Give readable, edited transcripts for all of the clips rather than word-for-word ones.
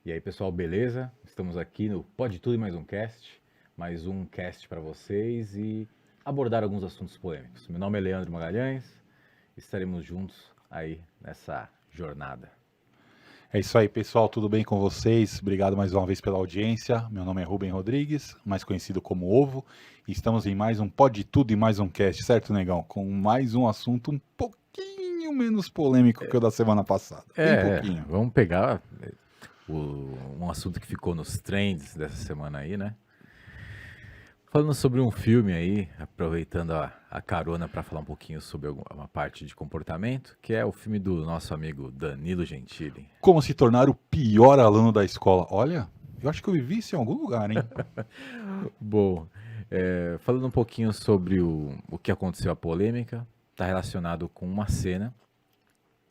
E aí, pessoal, beleza? Estamos aqui no Pode Tudo e mais um cast para vocês e abordar alguns assuntos polêmicos. Meu nome é Leandro Magalhães, estaremos juntos aí nessa jornada. É isso aí, pessoal, tudo bem com vocês? Obrigado mais uma vez pela audiência. Meu nome é Rubem Rodrigues, mais conhecido como Ovo, e estamos em mais um Pode Tudo e mais um cast, certo, negão? Com mais um assunto um pouquinho menos polêmico que o da semana passada. Bem pouquinho. Vamos pegar um assunto que ficou nos trends dessa semana aí, né? Falando sobre um filme aí, aproveitando a carona para falar um pouquinho sobre uma parte de comportamento, que é o filme do nosso amigo Danilo Gentili. Como se tornar o pior aluno da escola? Olha, eu acho que eu vivi isso em algum lugar, hein? Bom, falando um pouquinho sobre o que aconteceu, a polêmica, está relacionado com uma cena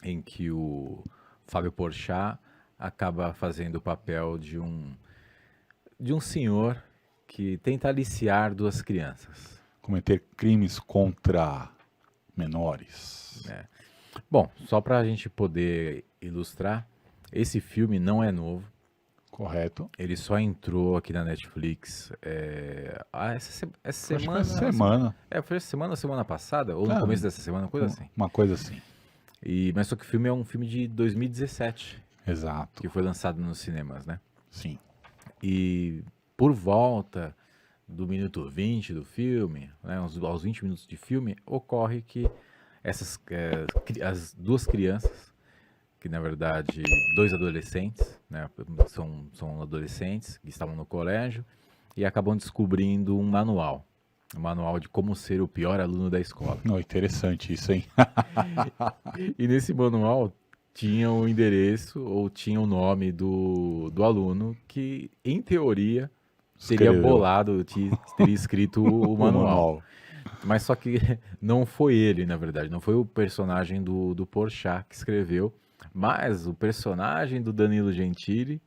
em que o Fábio Porchat acaba fazendo o papel de um senhor que tenta aliciar duas crianças. Cometer crimes contra menores. Bom, só para a gente poder ilustrar, esse filme não é novo. Correto. Ele só entrou aqui na Netflix essa semana. Acho que foi semana. Foi essa semana ou semana passada? Ou no começo dessa semana, coisa assim. Uma coisa assim. Mas só que o filme é um filme de 2017. Exato. Que foi lançado nos cinemas, né? Sim. E por volta do minuto 20 do filme, né, aos 20 minutos de filme, ocorre que as duas crianças, que na verdade dois adolescentes, né, são adolescentes que estavam no colégio e acabam descobrindo um manual de como ser o pior aluno da escola. Interessante isso, hein? E nesse manual tinha o endereço ou tinha o nome do aluno que, em teoria, teria bolado, teria escrito o manual. Mas só que não foi ele, na verdade, não foi o personagem do Porchat que escreveu, mas o personagem do Danilo Gentili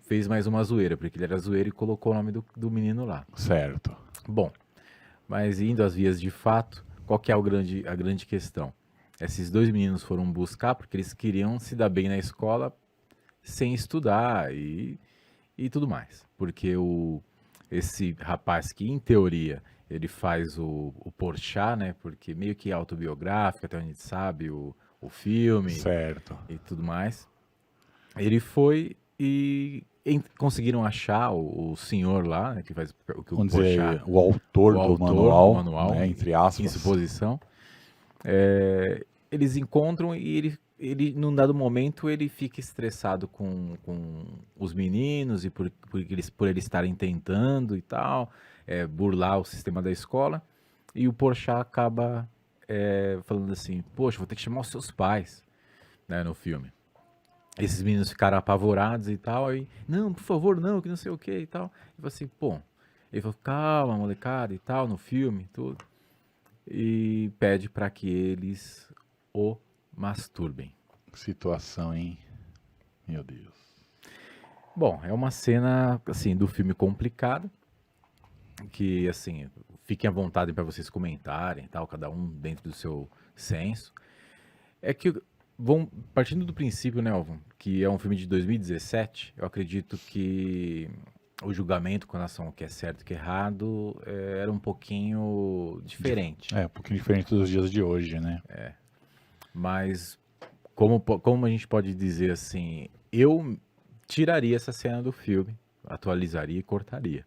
fez mais uma zoeira, porque ele era zoeiro e colocou o nome do menino lá. Certo. Bom, mas indo às vias de fato, qual que é a grande questão? Esses dois meninos foram buscar porque eles queriam se dar bem na escola sem estudar e tudo mais. Porque esse rapaz que, em teoria, ele faz o Porchat, né? Porque meio que autobiográfico, até onde a gente sabe, o filme. Certo. E tudo mais. Ele foi e conseguiram achar o senhor lá, né, que faz o que o Porchat... o autor do manual, né, entre aspas. Em suposição. Eles encontram e ele, num dado momento, ele fica estressado com os meninos e por eles estarem tentando e tal, burlar o sistema da escola. E o Porchat acaba falando assim, poxa, vou ter que chamar os seus pais, né, no filme. Esses meninos ficaram apavorados e tal, aí, não, por favor, não, que não sei o que e tal. E falou assim, pô, ele falou, calma, molecada e tal, no filme, tudo. E pede para que eles o masturbem. Situação, hein? Meu Deus. Bom, é uma cena, assim, do filme complicada, que, assim, fiquem à vontade para vocês comentarem, tal, cada um dentro do seu senso. É que, partindo do princípio, né, Alvon, que é um filme de 2017, eu acredito que o julgamento com relação ao que é certo e o que é errado era um pouquinho diferente. Um pouquinho diferente dos dias de hoje, né? Mas, como a gente pode dizer assim, eu tiraria essa cena do filme, atualizaria e cortaria.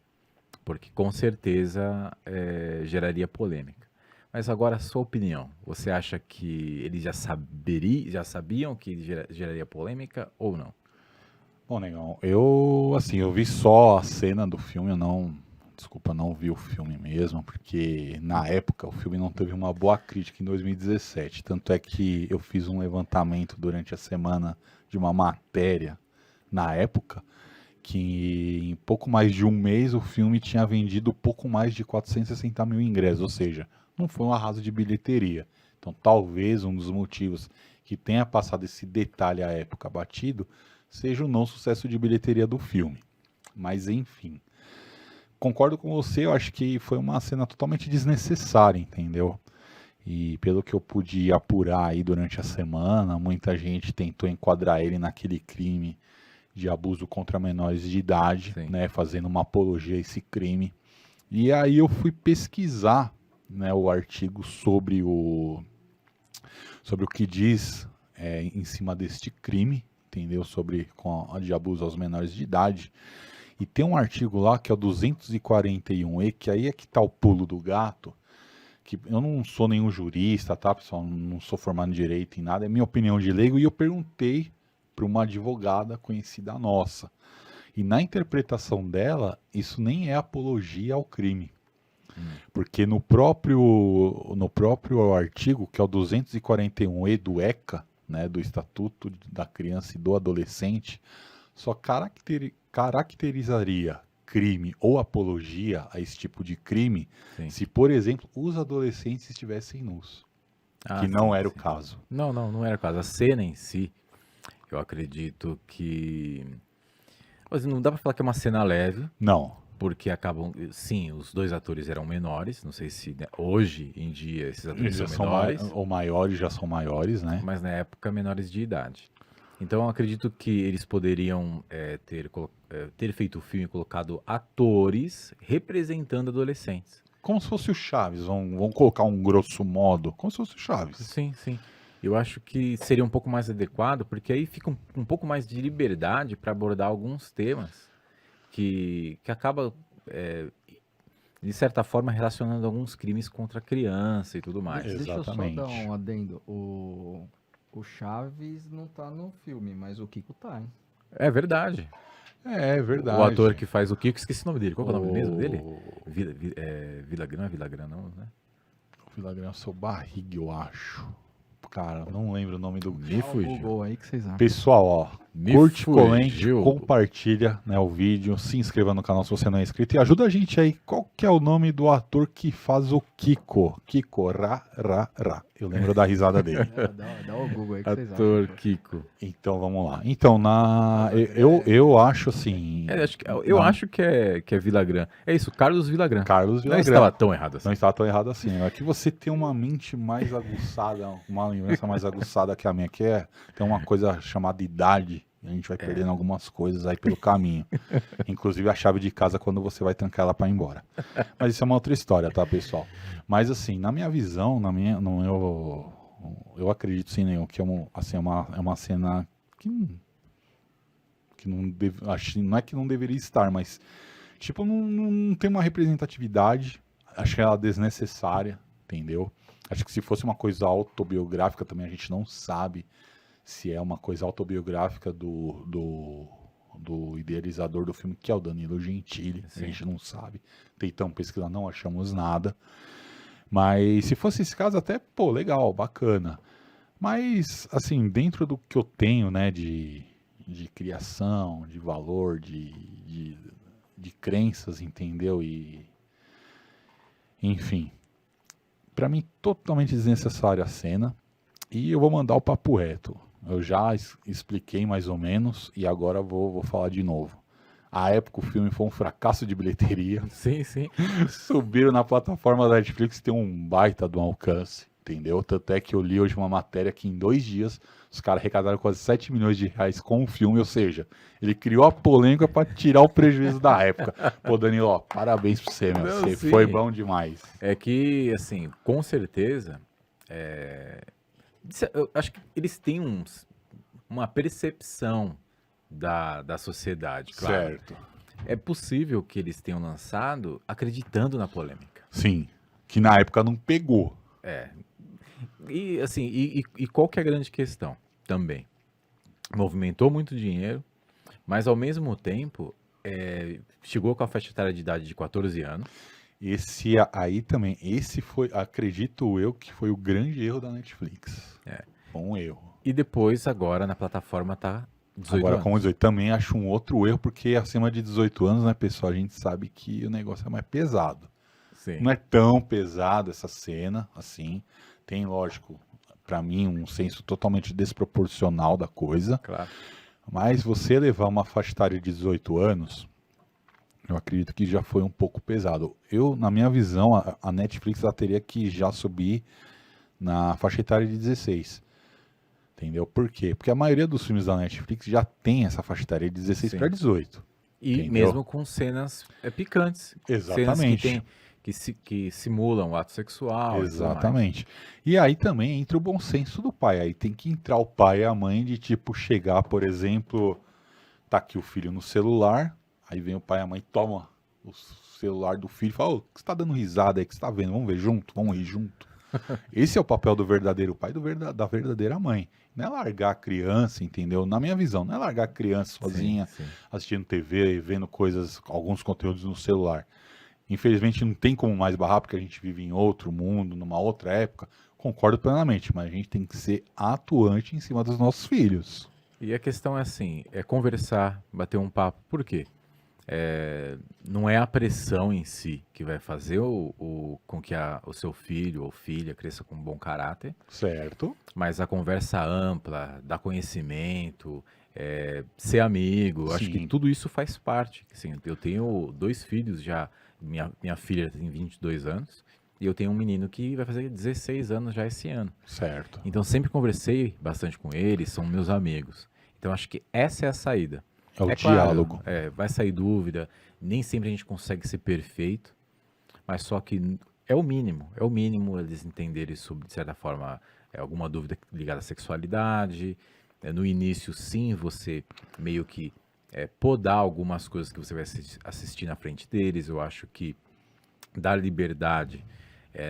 Porque com certeza geraria polêmica. Mas agora, a sua opinião, você acha que eles já sabiam que geraria polêmica ou não? Bom, negão, eu vi só a cena do filme, eu não vi o filme mesmo, porque na época o filme não teve uma boa crítica em 2017, tanto é que eu fiz um levantamento durante a semana de uma matéria na época, que em pouco mais de um mês o filme tinha vendido pouco mais de 460 mil ingressos, ou seja, não foi um arraso de bilheteria. Então talvez um dos motivos que tenha passado esse detalhe à época batido seja o não sucesso de bilheteria do filme. Mas enfim, concordo com você, eu acho que foi uma cena totalmente desnecessária, entendeu? E pelo que eu pude apurar aí durante a semana, muita gente tentou enquadrar ele naquele crime de abuso contra menores de idade, Sim. né, fazendo uma apologia a esse crime. E aí eu fui pesquisar, né, o artigo sobre o que diz em cima deste crime, entendeu? Sobre de abuso aos menores de idade. E tem um artigo lá que é o 241E, que aí é que tá o pulo do gato, que eu não sou nenhum jurista, tá, pessoal? Não sou formado em direito em nada, é minha opinião de leigo, e eu perguntei para uma advogada conhecida nossa. E na interpretação dela, isso nem é apologia ao crime. Porque no próprio artigo, que é o 241E do ECA, né, do Estatuto da Criança e do Adolescente, só caracterizaria crime ou apologia a esse tipo de crime se, por exemplo, os adolescentes estivessem nus. Que não era o caso. Não era o caso. A cena em si, eu acredito que... Mas não dá pra falar que é uma cena leve. Não. Porque acabam... Sim, os dois atores eram menores. Não sei se hoje em dia esses atores Já são menores. Ou maiores, já são maiores, né? Mas na época, menores de idade. Então, eu acredito que eles poderiam ter feito o filme e colocado atores representando adolescentes. Como se fosse o Chaves, vamos colocar um grosso modo, como se fosse o Chaves. Sim, sim. Eu acho que seria um pouco mais adequado, porque aí fica um pouco mais de liberdade para abordar alguns temas que acaba, de certa forma, relacionando alguns crimes contra a criança e tudo mais. Exatamente. Deixa eu só dar um adendo. O Chaves não tá no filme, mas o Kiko tá, hein? É verdade. É verdade. O ator que faz o Kiko, esqueci o nome dele. Qual é o nome mesmo dele? Villagrán, não é Villagrán, não, né? O Villagrán é o seu barriga, eu acho. Cara, não lembro o nome do... Me fugiu. Google aí que vocês acham. Pessoal, ó, Me curte, comente, fugiu. compartilha, né, o vídeo, se inscreva no canal se você não é inscrito e ajuda a gente aí. Qual que é o nome do ator que faz o Kiko? Kiko, ra. Eu lembro da risada dele. Dá o Google aí que vocês acham. Ator Kiko. Então, vamos lá. Então, eu acho assim... Eu acho que é Villagrán. É isso, Carlos Villagrán. Carlos Não Villagrán. estava tão errado assim. Não está tão errado assim. É que você tem uma mente mais aguçada, uma lembrança mais aguçada que a minha, que tem uma coisa chamada idade. E a gente vai perdendo algumas coisas aí pelo caminho. Inclusive a chave de casa quando você vai trancar ela para ir embora. Mas isso é uma outra história, tá, pessoal? Mas assim, na minha visão, eu acredito sim, Leon, que é uma cena que não é que não deveria estar, mas tipo, não tem uma representatividade. Acho ela desnecessária, entendeu? Acho que se fosse uma coisa autobiográfica também a gente não sabe se é uma coisa autobiográfica do idealizador do filme, que é o Danilo Gentili. Sim. A gente não sabe. Tentamos pesquisar, não achamos nada. Mas se fosse esse caso, até, pô, legal, bacana. Mas, assim, dentro do que eu tenho, né, de criação, de valor, de crenças, entendeu? E, enfim, pra mim, totalmente desnecessária a cena. E eu vou mandar o papo reto. Eu já expliquei mais ou menos e agora vou falar de novo. À época o filme foi um fracasso de bilheteria. Sim, sim. Subiram na plataforma da Netflix, tem um baita do alcance, entendeu? Tanto é que eu li hoje uma matéria que em 2 dias os caras arrecadaram quase 7 milhões de reais com o filme, ou seja, ele criou a polêmica para tirar o prejuízo da época. Pô, Danilo, ó, parabéns pra você, meu. Não, Você sim. foi bom demais. É que, assim, com certeza, eu acho que eles têm uma percepção da sociedade, claro. Certo. É possível que eles tenham lançado acreditando na polêmica. Sim, que na época não pegou. E, assim, e qual que é a grande questão também? Movimentou muito dinheiro, mas ao mesmo tempo chegou com a faixa etária de idade de 14 anos. Esse aí também, esse foi, acredito eu, que foi o grande erro da Netflix. Foi um erro. E depois, agora, na plataforma tá 18 Agora anos. com 18, também acho um outro erro, porque acima de 18 anos, né, pessoal, a gente sabe que o negócio é mais pesado. Sim. Não é tão pesado essa cena, assim. Tem, lógico, pra mim, um senso totalmente desproporcional da coisa. Claro. Mas você levar uma faixa etária de 18 anos, eu acredito que já foi um pouco pesado. Na minha visão, a Netflix ela teria que já subir na faixa etária de 16. Entendeu? Por quê? Porque a maioria dos filmes da Netflix já tem essa faixa etária de 16 Sim. para 18. E Entendeu? mesmo com cenas picantes. Exatamente. Cenas que simulam o ato sexual. E tudo mais. Exatamente. E aí também entra o bom senso do pai. Aí tem que entrar o pai e a mãe de tipo chegar, por exemplo, tá aqui o filho no celular, aí vem o pai e a mãe toma o celular do filho e fala, ô, que você tá dando risada aí, que você tá vendo? Vamos ver junto? Vamos rir junto? Esse é o papel do verdadeiro pai, da verdadeira mãe. Não é largar a criança, entendeu? Na minha visão, não é largar a criança sozinha, Sim. assistindo TV, vendo coisas, alguns conteúdos no celular. Infelizmente não tem como mais barrar, porque a gente vive em outro mundo, numa outra época. Concordo plenamente, mas a gente tem que ser atuante em cima dos nossos filhos. E a questão é assim, é conversar, bater um papo. Por quê? Não é a pressão em si que vai fazer com que o seu filho ou filha cresça com um bom caráter, Certo? mas a conversa ampla, dar conhecimento, ser amigo, acho que Sim. tudo isso faz parte. Assim, eu tenho 2 filhos já, minha filha tem 22 anos, e eu tenho um menino que vai fazer 16 anos já esse ano. Certo. Então sempre conversei bastante com eles, são meus amigos. Então acho que essa é a saída. É o Claro, diálogo. vai sair dúvida, nem sempre a gente consegue ser perfeito, mas só que é o mínimo eles entenderem sobre, de certa forma, alguma dúvida ligada à sexualidade. No início, sim, você meio que podar algumas coisas que você vai assistir na frente deles. Eu acho que dar liberdade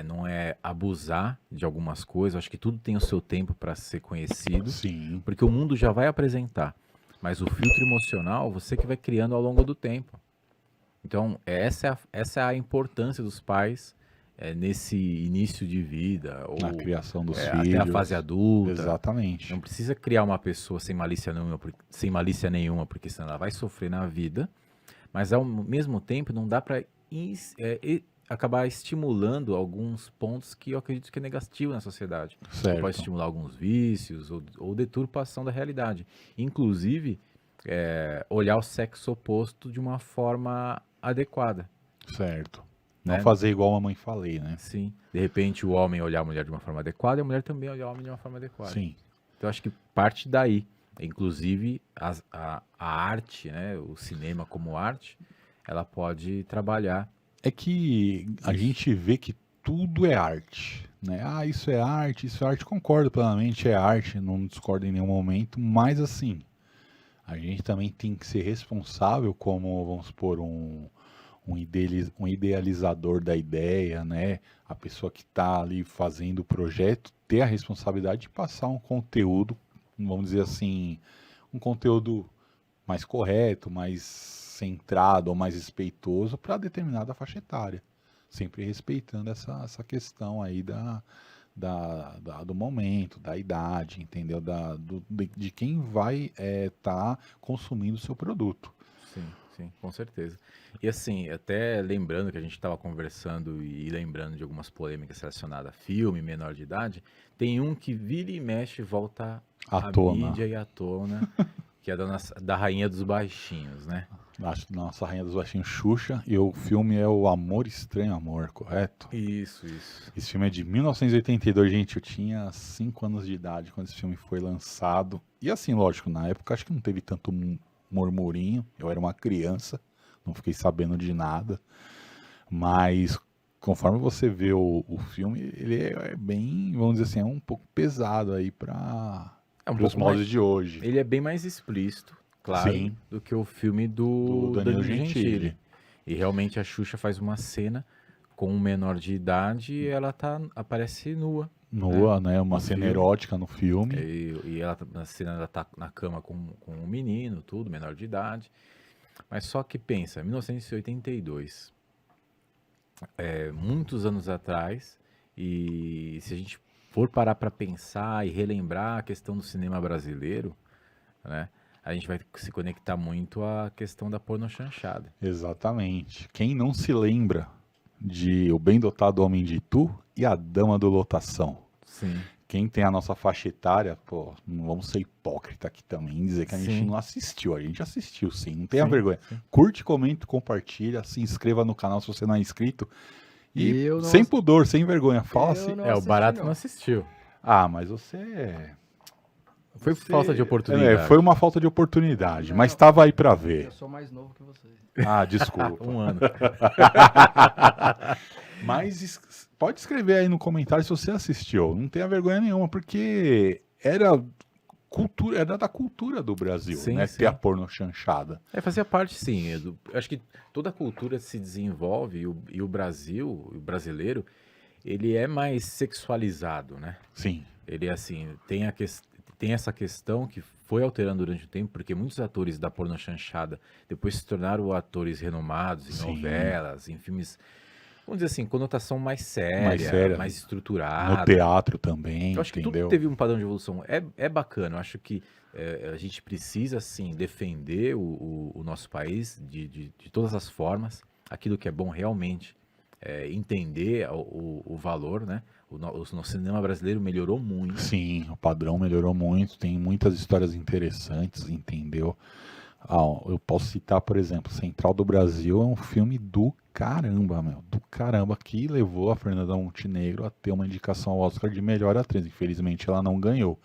não é abusar de algumas coisas. Eu acho que tudo tem o seu tempo para ser conhecido, Sim. porque o mundo já vai apresentar. Mas o filtro emocional, você que vai criando ao longo do tempo. Então, essa é a importância dos pais nesse início de vida, ou Na criação dos até filhos. a fase adulta. Exatamente. Não precisa criar uma pessoa sem malícia nenhuma, porque senão ela vai sofrer na vida. Mas, ao mesmo tempo, não dá para acabar estimulando alguns pontos que eu acredito que é negativo na sociedade. Certo. Pode estimular alguns vícios ou deturpação da realidade. Inclusive, olhar o sexo oposto de uma forma adequada. Certo. Né? Não fazer igual a mamãe falei, né? Sim. De repente, o homem olhar a mulher de uma forma adequada e a mulher também olhar o homem de uma forma adequada. Sim. Então, acho que parte daí. Inclusive, a arte, né, o cinema como arte, ela pode trabalhar. É que a gente vê que tudo é arte, né? Ah, isso é arte, concordo plenamente, é arte, não discordo em nenhum momento, mas assim, a gente também tem que ser responsável como, vamos supor, um idealizador da ideia, né? A pessoa que está ali fazendo o projeto, ter a responsabilidade de passar um conteúdo, vamos dizer assim, um conteúdo mais correto, mais centrado ou mais respeitoso para determinada faixa etária, sempre respeitando essa questão aí do momento, da idade, entendeu? De quem vai tá consumindo o seu produto. Sim, com certeza. E assim, até lembrando que a gente estava conversando e lembrando de algumas polêmicas relacionadas a filme, menor de idade, tem um que vira e mexe e volta à mídia e à tona, que é da Rainha dos Baixinhos, né? Nossa Rainha dos Baixinhos, Xuxa, e o filme é o Amor Estranho Amor, correto? Isso. Esse filme é de 1982, gente, eu tinha 5 anos de idade quando esse filme foi lançado. E assim, lógico, na época acho que não teve tanto murmurinho, eu era uma criança, não fiquei sabendo de nada, mas conforme você vê o filme, ele é bem, vamos dizer assim, é um pouco pesado aí para os moldes de hoje. Ele é bem mais explícito, claro, Sim, do que o filme do Danilo Gentili. E realmente a Xuxa faz uma cena com um menor de idade e ela aparece nua. Nua, né? Uma No cena filme. erótica no filme. E ela, na cena, ela tá na cama com um menino, tudo, menor de idade. Mas só que pensa, 1982, muitos anos atrás, e se a gente for parar para pensar e relembrar a questão do cinema brasileiro, né, a gente vai se conectar muito à questão da pornochanchada. Exatamente. Quem não se lembra de O Bem Dotado Homem de Itu e A Dama do Lotação? Sim. Quem tem a nossa faixa etária, pô, não vamos ser hipócrita aqui também, dizer que a gente Sim. não assistiu. A gente assistiu, sim. Não tenha Sim, vergonha. sim. Curte, comenta, compartilha, se inscreva no canal se você não é inscrito. E Eu não sem ass- pudor, sem vergonha, fala Eu assim. não O assisti, Barato não. não assistiu. Ah, mas você Foi falta de oportunidade. Foi uma falta de oportunidade, mas estava aí pra ver. Eu sou mais novo que vocês. Ah, desculpa. Um ano. Mas pode escrever aí no comentário se você assistiu. Não tenha vergonha nenhuma, porque era da cultura do Brasil, Sim, né? sim. Ter a porno chanchada. Fazia parte, sim. Acho que toda a cultura se desenvolve e o Brasil, o brasileiro, ele é mais sexualizado, né? Sim. Ele, assim, tem essa questão que foi alterando durante o tempo, porque muitos atores da porno chanchada depois se tornaram atores renomados em Sim. novelas, em filmes, vamos dizer assim, conotação mais séria, Mais séria. mais estruturada. No teatro também, Eu acho que entendeu? tudo teve um padrão de evolução. É bacana. Eu acho que a gente precisa, sim, defender o nosso país de todas as formas. Aquilo que é bom realmente entender o valor, né? O nosso cinema brasileiro melhorou muito. Sim, o padrão melhorou muito, tem muitas histórias interessantes, entendeu? Eu posso citar, por exemplo, Central do Brasil é um filme do caramba, do caramba, que levou a Fernanda Montenegro a ter uma indicação ao Oscar de melhor atriz. Infelizmente ela não ganhou,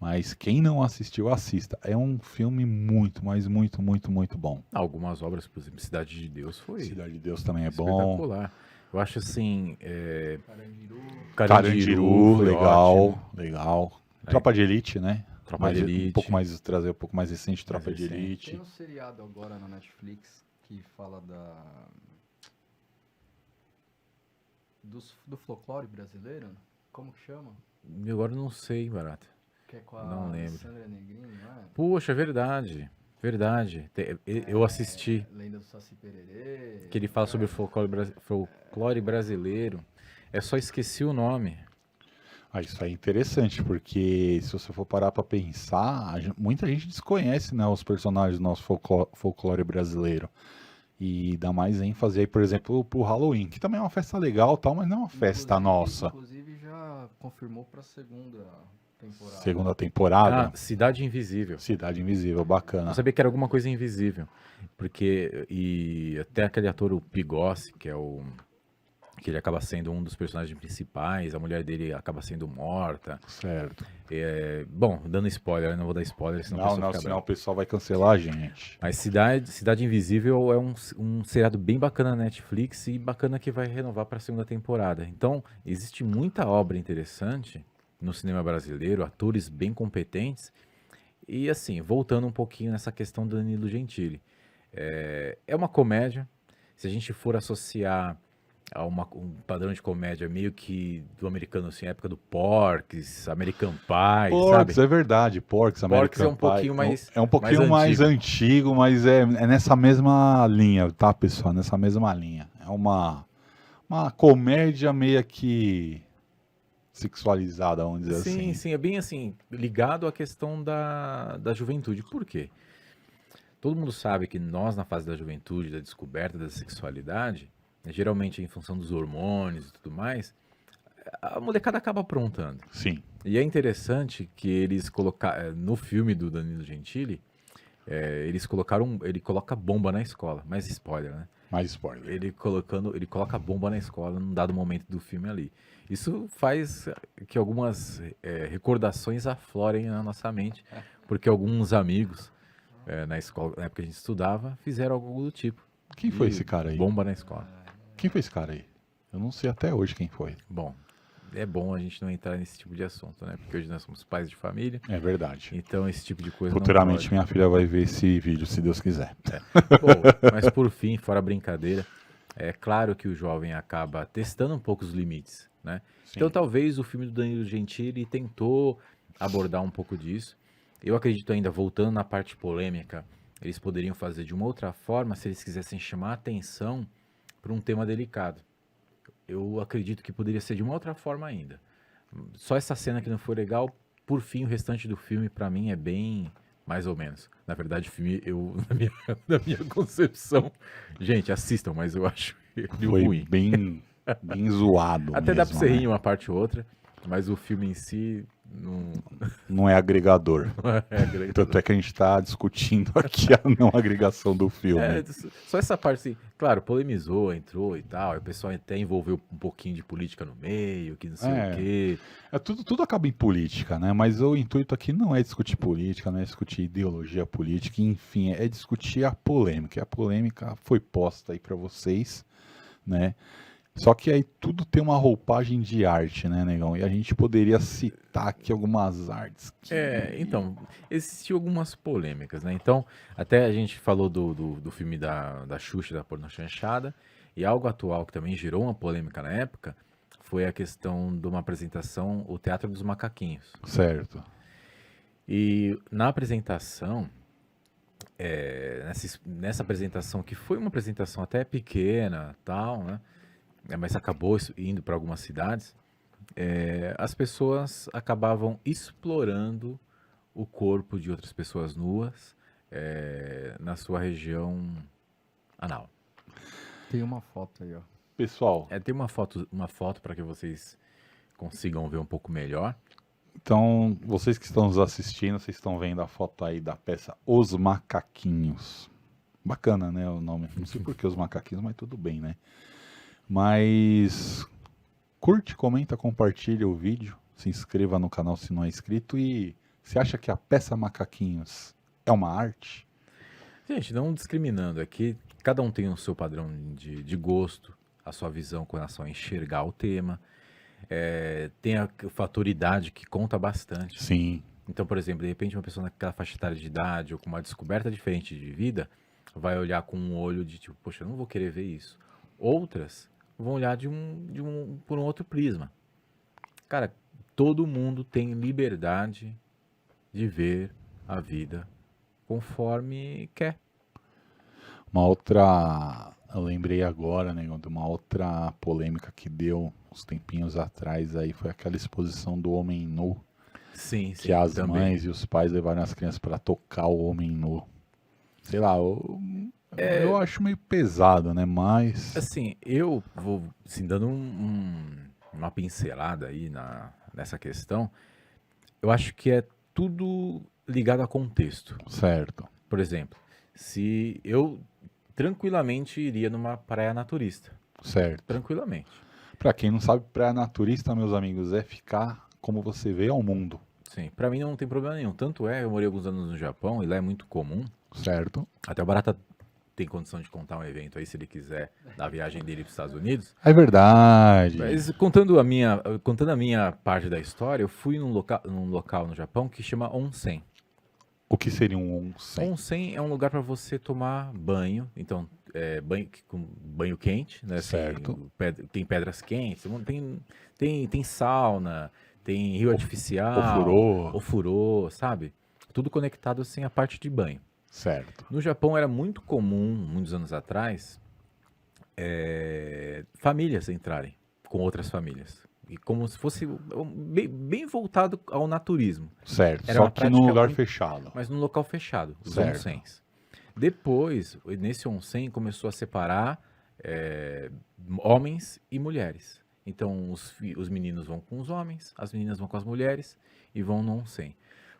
mas quem não assistiu, assista. É um filme muito, mas muito, muito, muito bom. Algumas obras, por exemplo, Cidade de Deus foi Cidade de Deus também é bom. espetacular. Eu acho assim... Carandiru, foi legal, ótimo. legal. Tropa de Elite, né? Tropa de Elite. Trazer um pouco mais recente, Tropa de recente. Elite. Tem um seriado agora na Netflix que fala do folclore brasileiro. Como que chama? Eu agora não sei, Barata. Que é com a Não lembro. Sandra Negrini, não é? Poxa, verdade. Verdade. Eu assisti. Lenda do Saci Pererê. Que ele fala sobre folclore brasileiro. É só esqueci o nome. Isso é interessante, porque se você for parar pra pensar, muita gente desconhece, né, os personagens do nosso folclore brasileiro. E dá mais ênfase aí, por exemplo, pro Halloween, que também é uma festa legal, tal, mas não é uma festa nossa. Inclusive já confirmou pra segunda temporada. Segunda temporada, Cidade Invisível. Cidade Invisível, bacana. Eu sabia que era alguma coisa invisível. Porque, e até aquele ator, o Pigossi, que ele acaba sendo um dos personagens principais, a mulher dele acaba sendo morta. Certo. Bom, dando spoiler, eu não vou dar spoiler, senão o pessoal fica Senão o bravo. pessoal vai cancelar a gente. Mas Cidade Invisível é um seriado bem bacana na Netflix e bacana que vai renovar para a segunda temporada. Então, existe muita obra interessante no cinema brasileiro, atores bem competentes. E assim, voltando um pouquinho nessa questão do Danilo Gentili. É uma comédia, se a gente for associar a um padrão de comédia meio que do americano, assim, época do Porky's, American Pie, Porks, sabe? é verdade, Porks, American é um pouquinho Pie. mais- É um pouquinho mais antigo, mas é nessa mesma linha, tá, pessoal? Nessa mesma linha. É uma comédia meio que sexualizada, vamos dizer Sim, assim. sim, é bem assim, ligado à questão da juventude. Por quê? Todo mundo sabe que nós, na fase da juventude, da descoberta da sexualidade, geralmente em função dos hormônios e tudo mais, a molecada acaba aprontando. Sim. E é interessante que eles colocaram, no filme do Danilo Gentili, ele coloca bomba na escola, mais spoiler, né? Mais spoiler. Ele coloca bomba na escola num dado momento do filme ali. Isso faz que algumas recordações aflorem na nossa mente, porque alguns amigos na escola, na época que a gente estudava, fizeram algo do tipo. Quem foi esse cara aí? Bomba na escola. Quem foi esse cara aí? Eu não sei até hoje quem foi. Bom, é bom a gente não entrar nesse tipo de assunto, né? Porque hoje nós somos pais de família, É verdade. então esse tipo de coisa Futuramente não minha filha vai ver esse vídeo, se Deus quiser. pode. Bom, mas por fim, fora a brincadeira, é claro que o jovem acaba testando um pouco os limites, né? Então talvez o filme do Danilo Gentili tentou abordar um pouco disso. Eu acredito ainda, voltando na parte polêmica, eles poderiam fazer de uma outra forma se eles quisessem chamar a atenção para um tema delicado. Eu acredito que poderia ser de uma outra forma ainda. Só essa cena que não foi legal, por fim, o restante do filme, para mim, é bem mais ou menos. Na verdade, o filme, na minha concepção... Gente, assistam, mas eu acho ele Foi ruim. bem zoado Até dá pra mesmo, você né? rir uma parte ou outra, mas o filme em si Não, Não é agregador. não é agregador. Tanto é que a gente tá discutindo aqui a não agregação do filme. Só essa parte, assim, claro, polemizou, entrou e tal, e o pessoal até envolveu um pouquinho de política no meio, que não sei É. o quê. Tudo acaba em política, né? Mas o intuito aqui não é discutir política, não é discutir ideologia política, enfim, é discutir a polêmica. E a polêmica foi posta aí pra vocês, né? Só que aí tudo tem uma roupagem de arte, né, negão? E a gente poderia citar aqui algumas artes. Então, existiam algumas polêmicas, né? Então, até a gente falou do filme da Xuxa, da Pornochanchada, e algo atual que também gerou uma polêmica na época foi a questão de uma apresentação, o Teatro dos Macaquinhos. Certo. E na apresentação, nessa apresentação, que foi uma apresentação até pequena, tal, né? Mas acabou indo para algumas cidades, as pessoas acabavam explorando o corpo de outras pessoas nuas na sua região anal. Tem uma foto aí, ó. Pessoal, Tem uma foto para que vocês consigam ver um pouco melhor. então, vocês que estão nos assistindo, vocês estão vendo a foto aí da peça Os Macaquinhos. Bacana, né, o nome. Não sei por que Os Macaquinhos, mas tudo bem, né? Mas curte, comenta, compartilha o vídeo, se inscreva no canal se não é inscrito e você acha que a peça Macaquinhos é uma arte? Gente, não discriminando aqui, cada um tem o seu padrão de gosto, a sua visão com relação a enxergar o tema. Tem a fator idade que conta bastante. Sim, Então, por exemplo, de repente uma pessoa naquela faixa etária de idade ou com uma descoberta diferente de vida vai olhar com um olho de tipo, poxa, eu não vou querer ver isso. Outras vão olhar por um outro prisma. Cara, todo mundo tem liberdade de ver a vida conforme quer. uma outra, eu lembrei agora, né, de uma outra polêmica que deu uns tempinhos atrás aí, foi aquela exposição do homem nu, Sim, sim, que as também. mães e os pais levaram as crianças para tocar o homem nu. Sei lá, eu acho meio pesado, né, mas... Assim, eu vou assim, dando uma pincelada aí nessa questão. Eu acho que é tudo ligado a contexto. Certo, Por exemplo, se eu tranquilamente iria numa praia naturista. certo. Tranquilamente. Pra quem não sabe, praia naturista, meus amigos, é ficar como você vê ao mundo, Sim, pra mim não tem problema nenhum. Tanto eu morei alguns anos no Japão e lá é muito comum. certo? Até o Barata tem condição de contar um evento aí, se ele quiser, da viagem dele para os Estados Unidos. É verdade. Mas contando a minha parte da história, eu fui num local no Japão que chama onsen. O que seria um onsen? Onsen é um lugar para você tomar banho. Então, com banho quente, né? assim, Certo. Tem pedras quentes, tem sauna, tem rio artificial, Ofurô. ofurô, sabe? Tudo conectado assim à parte de banho. Certo. No Japão era muito comum, muitos anos atrás, famílias entrarem com outras famílias. E como se fosse bem voltado ao naturismo. Certo. Era Só uma que num prática lugar muito- fechado. Mas num local fechado, os Certo. onsens. Depois, nesse onsen, começou a separar homens e mulheres. Então, os meninos vão com os homens, as meninas vão com as mulheres e vão no onsen.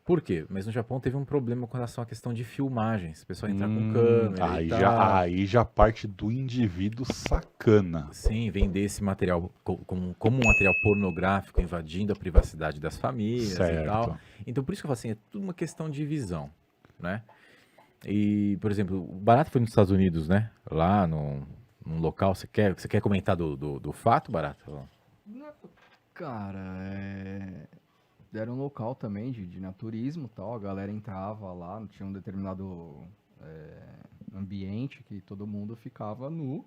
Por quê? Mas no Japão teve um problema com relação à questão de filmagens. O pessoal entrar com câmera aí, e já, tal. aí já parte do indivíduo sacana. Sim, vender esse material como um material pornográfico, invadindo a privacidade das famílias e Certo. tal. Então, por isso que eu falo assim, é tudo uma questão de visão, né? E, por exemplo, o Barata foi nos Estados Unidos, né? Lá num local, você quer comentar do fato, Barata? Cara, era um local também de naturismo e tal, a galera entrava lá, não tinha um determinado ambiente que todo mundo ficava nu.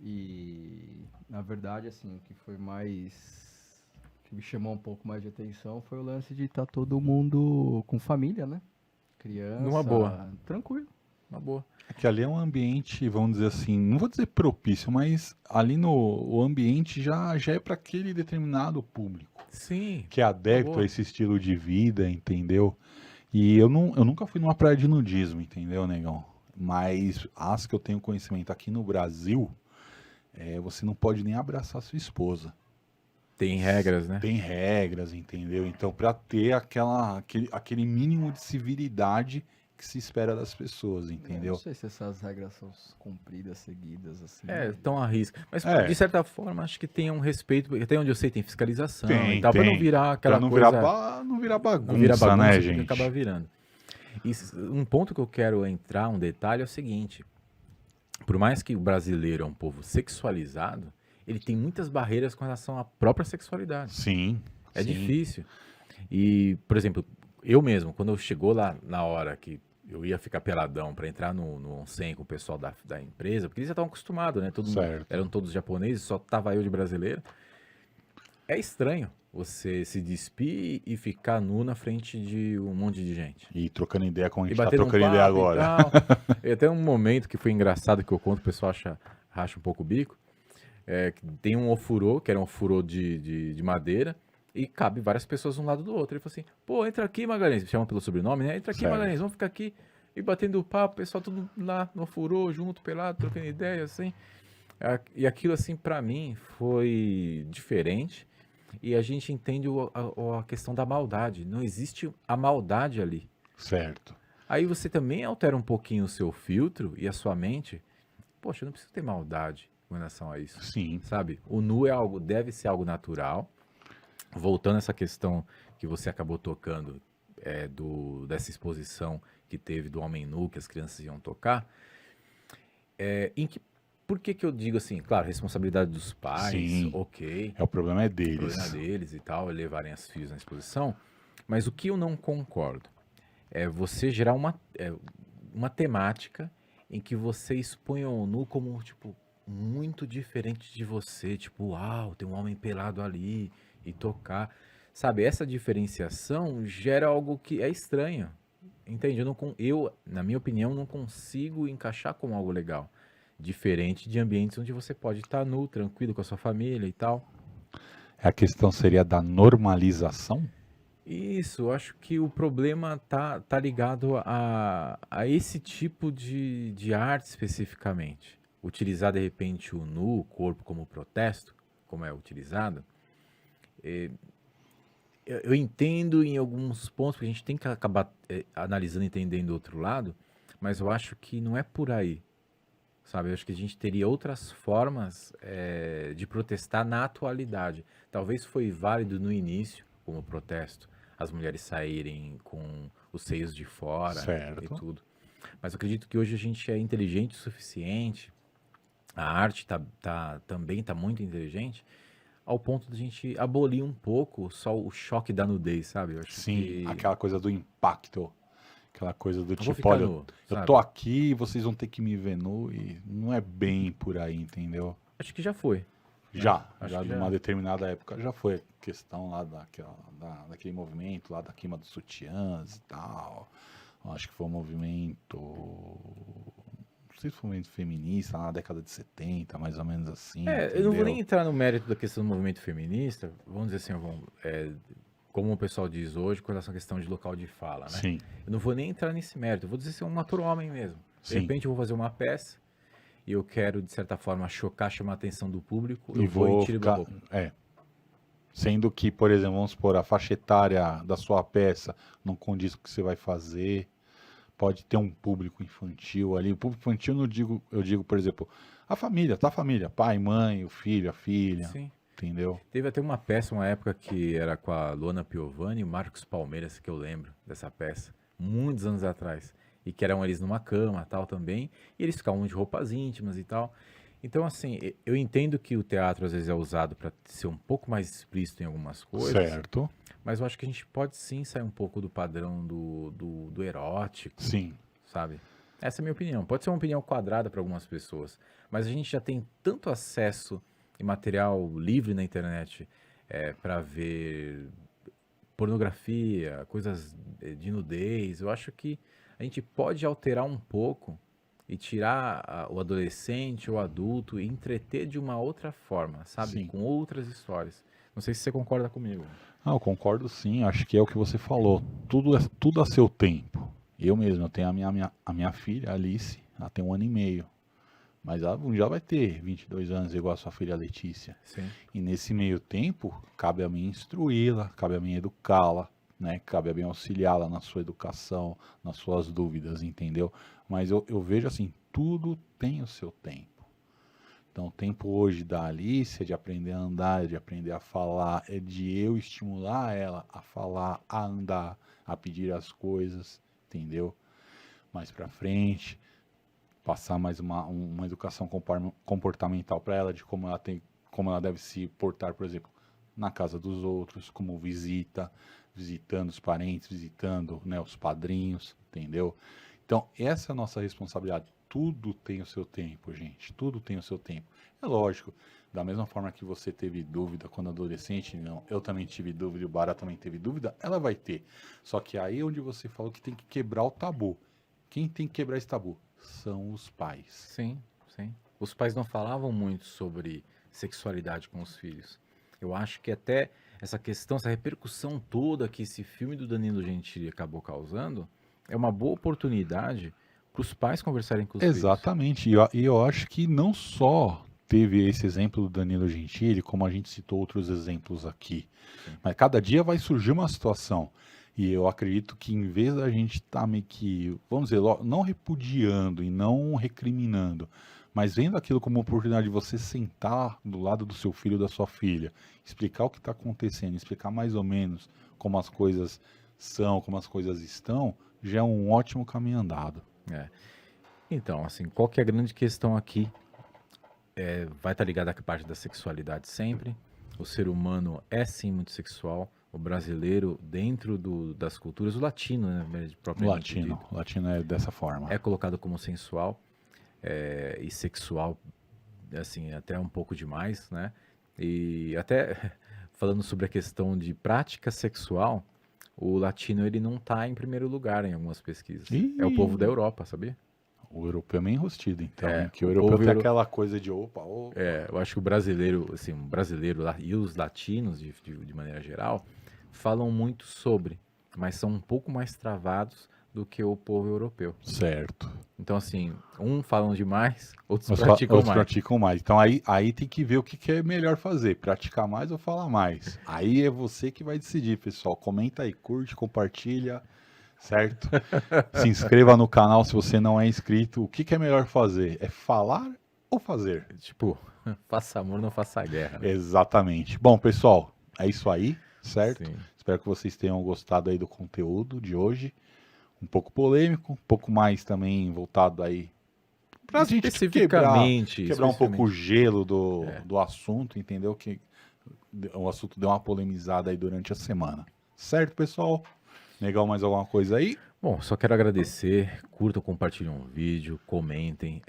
E, na verdade, assim, o que foi mais... que me chamou um pouco mais de atenção foi o lance de estar todo mundo com família, né? Criança... Numa boa. Tranquilo. Uma boa. É que ali é um ambiente, vamos dizer assim, não vou dizer propício, mas ali o ambiente já é para aquele determinado público, Sim. que é adepto Boa. a esse estilo de vida, entendeu? E eu nunca fui numa praia de nudismo, entendeu, negão? Mas as que eu tenho conhecimento aqui no Brasil, você não pode nem abraçar sua esposa. Tem regras, né? Tem regras, entendeu? Então, para ter aquele mínimo de civilidade que se espera das pessoas, Eu entendeu? não sei se essas regras são cumpridas, seguidas, assim. Tão à risca. Mas, É. de certa forma, acho que tem um respeito, porque até onde eu sei tem fiscalização Tem, e tal, pra não tem. virar aquela Pra não coisa... não virar bagunça, não vira bagunça, né, porque gente? acaba virando. E um ponto que eu quero entrar, um detalhe, é o seguinte. Por mais que o brasileiro é um povo sexualizado, ele tem muitas barreiras com relação à própria sexualidade. Sim. É sim. difícil. E, por exemplo, eu mesmo, quando eu chegou lá na hora que eu ia ficar peladão para entrar no onsen com o pessoal da empresa, porque eles já estavam acostumados, né? Certo. Eram todos japoneses, só tava eu de brasileiro. É estranho você se despir e ficar nu na frente de um monte de gente. E trocando ideia como a E gente tá batendo um trocando ideia papo e agora. tal. E até um momento que foi engraçado que eu conto, o pessoal racha um pouco o bico. Que tem um ofurô, que era um ofurô de madeira, e cabe várias pessoas um lado do outro. Ele falou assim, pô, entra aqui, Magalhães, chama pelo sobrenome, né? Entra aqui, Certo. Magalhães, vamos ficar aqui. E batendo papo, o pessoal tudo lá no ofurô, junto, pelado, trocando ideia, assim. E aquilo, assim, pra mim, foi diferente. E a gente entende a questão da maldade. Não existe a maldade ali. Certo. Aí você também altera um pouquinho o seu filtro e a sua mente. Poxa, eu não preciso ter maldade com relação a isso. Sim. Sabe? O nu deve ser algo natural. Voltando a essa questão que você acabou tocando dessa exposição que teve do homem nu, que as crianças iam tocar. Por que eu digo assim? Claro, responsabilidade dos pais, Sim. ok. O problema é O deles. problema deles e tal, levarem as filhas na exposição. Mas o que eu não concordo é você gerar uma temática em que você exponha o nu como, tipo, muito diferente de você. Tipo, uau, tem um homem pelado ali e tocar. Sabe, essa diferenciação gera algo que é estranho. Entende? Eu, na minha opinião, não consigo encaixar como algo legal. Diferente de ambientes onde você pode estar nu, tranquilo com a sua família e tal. A questão seria da normalização? Isso, eu acho que o problema tá ligado a esse tipo de arte especificamente. Utilizar, de repente, o nu, o corpo como protesto, como é utilizado. Eu entendo em alguns pontos, porque a gente tem que acabar analisando e entendendo do outro lado, mas eu acho que não é por aí. Sabe, eu acho que a gente teria outras formas de protestar na atualidade. Talvez foi válido no início, como protesto, as mulheres saírem com os seios de fora Certo. e tudo. Mas eu acredito que hoje a gente é inteligente o suficiente, a arte também está muito inteligente, ao ponto de a gente abolir um pouco só o choque da nudez, sabe? Eu acho Sim, que aquela coisa do impacto. Aquela coisa do eu vou tipo, ficar olha, nu, eu sabe? tô aqui, vocês vão ter que me ver nu, e não é bem por aí, entendeu? Acho que já foi. Já acho que numa determinada época já foi a questão lá daquele movimento lá da queima dos sutiãs e tal. Eu acho que foi um movimento, não sei se foi um movimento feminista lá na década de 70, mais ou menos assim. Eu não vou entendeu? nem entrar no mérito da questão do movimento feminista, vamos dizer assim, como o pessoal diz hoje, com relação à questão de local de fala, né? Sim, Eu não vou nem entrar nesse mérito, eu vou dizer ser um ator homem mesmo. De Sim. repente eu vou fazer uma peça e eu quero, de certa forma, chamar a atenção do público, e eu vou vou e tiro minha ficar, roupa. sendo que, por exemplo, vamos supor, a faixa etária da sua peça não condiz com o que você vai fazer, pode ter um público infantil ali. O público infantil eu digo, por exemplo, a família, pai, mãe, o filho, a filha, Sim. entendeu? Teve até uma peça, uma época que era com a Luana Piovani e o Marcos Palmeiras, que eu lembro dessa peça, muitos anos atrás. E que eram eles numa cama, tal, também, e eles ficavam de roupas íntimas e tal. Então, assim, eu entendo que o teatro às vezes é usado para ser um pouco mais explícito em algumas coisas, Certo, mas eu acho que a gente pode sim sair um pouco do padrão do erótico, sim, sabe? Essa é a minha opinião. Pode ser uma opinião quadrada para algumas pessoas, mas a gente já tem tanto acesso e material livre na internet para ver pornografia, coisas de nudez. Eu acho que a gente pode alterar um pouco e tirar o adolescente ou adulto e entreter de uma outra forma, sabe? Sim. Com outras histórias. Não sei se você concorda comigo. eu concordo sim, acho que é o que você falou, tudo a seu tempo. Eu mesmo, eu tenho a minha filha, a Alice, ela tem 1 ano e meio. Mas ela um dia vai ter 22 anos, igual a sua filha Letícia. Sim. E nesse meio tempo, cabe a mim instruí-la, cabe a mim educá-la, né? Cabe a mim auxiliá-la na sua educação, nas suas dúvidas, entendeu? Mas eu vejo assim, tudo tem o seu tempo. Então, o tempo hoje da Alice é de aprender a andar, é de aprender a falar, é de eu estimular ela a falar, a andar, a pedir as coisas, entendeu? Mais pra frente, passar mais uma educação comportamental para ela, de como ela deve se portar, por exemplo, na casa dos outros, como visitando os parentes, visitando, né, os padrinhos, entendeu? Então, essa é a nossa responsabilidade. Tudo tem o seu tempo, gente. Tudo tem o seu tempo. É lógico, da mesma forma que você teve dúvida quando adolescente, não, eu também tive dúvida, o Bara também teve dúvida, ela vai ter. Só que aí é onde você falou que tem que quebrar o tabu. Quem tem que quebrar esse tabu? São os pais. Sim, sim. Os pais não falavam muito sobre sexualidade com os filhos. Eu acho que até essa questão, essa repercussão toda que esse filme do Danilo Gentili acabou causando, é uma boa oportunidade para os pais conversarem com os filhos. Exatamente. E eu acho que não só teve esse exemplo do Danilo Gentili, como a gente citou outros exemplos aqui. Sim. Mas cada dia vai surgir uma situação. E eu acredito que em vez da gente estar meio que, vamos dizer, não repudiando e não recriminando, mas vendo aquilo como uma oportunidade de você sentar do lado do seu filho ou da sua filha, explicar o que está acontecendo, explicar mais ou menos como as coisas são, como as coisas estão, já é um ótimo caminho andado. É. Então, assim, qual que é a grande questão aqui? Vai estar ligado à parte da sexualidade sempre. O ser humano é sim muito sexual. O brasileiro, dentro das culturas, o latino, né, propriamente dito, O latino é dessa forma. é colocado como sensual e sexual, assim, até um pouco demais, né? E até falando sobre a questão de prática sexual, o latino ele não está em primeiro lugar em algumas pesquisas. Ih! É o povo da Europa, sabia? O europeu é meio enrustido, então. É, Que o o europeu povo tem euro- aquela coisa de opa. Eu acho que o brasileiro, assim, e os latinos, de maneira geral, falam muito sobre, mas são um pouco mais travados do que o povo europeu. Certo. Então, assim, falam demais, outros Outros praticam mais. praticam mais. Então aí tem que ver o que é melhor fazer. Praticar mais ou falar mais. Aí é você que vai decidir, pessoal. Comenta aí, curte, compartilha, certo? Se inscreva no canal se você não é inscrito. O que é melhor fazer? É falar ou fazer? Tipo, faça amor, não faça guerra. Né? Exatamente. Bom, pessoal, é isso aí, certo? Sim. Espero que vocês tenham gostado aí do conteúdo de hoje. Um pouco polêmico, um pouco mais também voltado aí pra gente quebrar um pouco o gelo do assunto, entendeu? Que o assunto deu uma polemizada aí durante a semana. Certo, pessoal? Legal, mais alguma coisa aí? Bom, só quero agradecer, curtam, compartilhem o vídeo, comentem.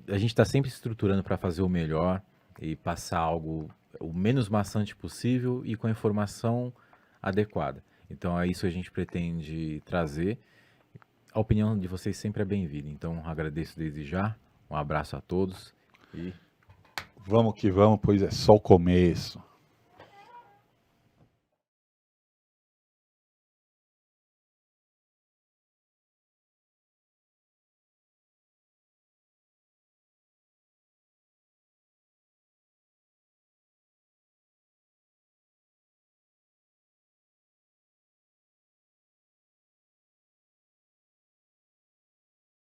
A gente está sempre se estruturando para fazer o melhor e passar algo o menos maçante possível e com a informação adequada. Então é isso que a gente pretende trazer. A opinião de vocês sempre é bem-vinda. Então agradeço desde já. Um abraço a todos e Vamos que vamos, pois é só o começo.